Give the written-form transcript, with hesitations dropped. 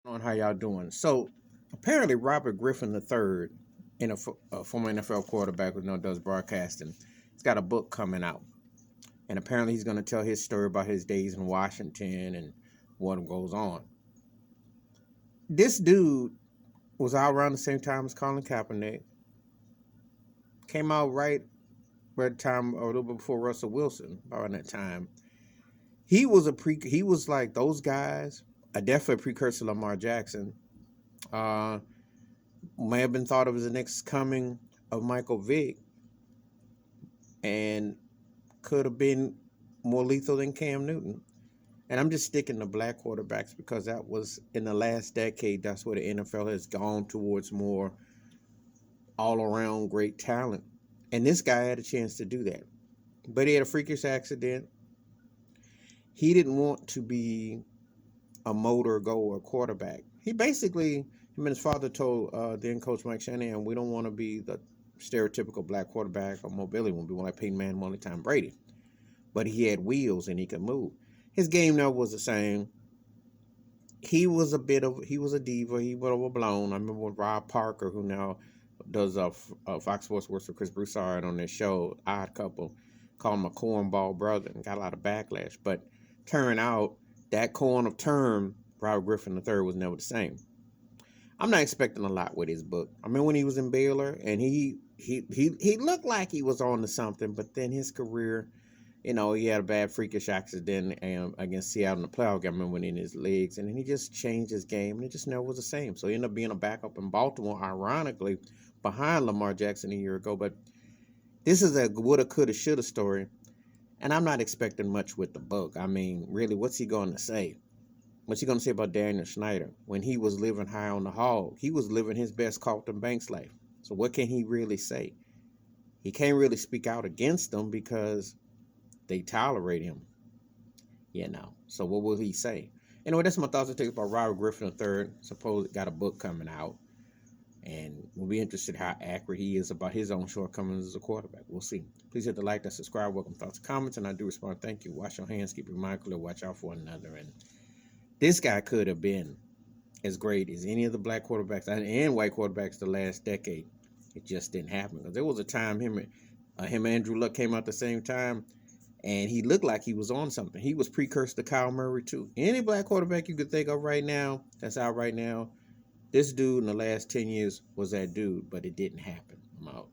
On how y'all doing? So apparently Robert Griffin III, a former NFL quarterback who does broadcasting, he's got a book coming out, and apparently he's going to tell his story about his days in Washington and what goes on. This dude was out around the same time as Colin Kaepernick. Came out right time or a little bit before Russell Wilson. Around that time, he was he was like those guys. A definite precursor to Lamar Jackson. Uh, may have been thought of as the next coming of Michael Vick and could have been more lethal than Cam Newton. And I'm just sticking to black quarterbacks because that was in the last decade, that's where the NFL has gone towards more all around great talent. And this guy had a chance to do that. But he had a freakish accident. He didn't want to be a motor goer quarterback. He basically, him and his father told then coach Mike Shanahan, we don't want to be the stereotypical black quarterback or mobility. We want like Peyton Manning, more like Tom Brady. But he had wheels and he could move. His game never was the same. He was a diva. He was overblown. I remember when Rob Parker, who now does Fox Sports, works for Chris Broussard on their show, Odd Couple, called him a cornball brother and got a lot of backlash. But turned out that corn of term, Robert Griffin III, was never the same. I'm not expecting a lot with his book. I mean, when he was in Baylor, and he looked like he was on to something, but then his career, he had a bad freakish accident against Seattle in the playoff game, went in his legs, and then he just changed his game, and it just never was the same. So he ended up being a backup in Baltimore, ironically, behind Lamar Jackson a year ago. But this is a woulda, coulda, shoulda story, and I'm not expecting much with the book. I mean, really, what's he going to say? What's he going to say about Daniel Snyder? When he was living high on the hog, he was living his best Carlton Banks life. So what can he really say? He can't really speak out against them because they tolerate him. So what will he say? Anyway, that's my thoughts and takes about Robert Griffin III. Suppose got a book coming out, and we'll be interested how accurate he is about his own shortcomings as a quarterback. We'll see. Please hit the like, that subscribe, welcome thoughts and comments, and I do respond. Thank you. Wash your hands, keep your mind clear, watch out for one another. And this guy could have been as great as any of the black quarterbacks and white quarterbacks the last decade. It just didn't happen because there was a time him and Andrew Luck came out the same time, and he looked like he was on something. He was precursor to Kyle Murray too. Any black quarterback you could think of right now that's out right now, this dude in the last 10 years was that dude, but it didn't happen. I'm out.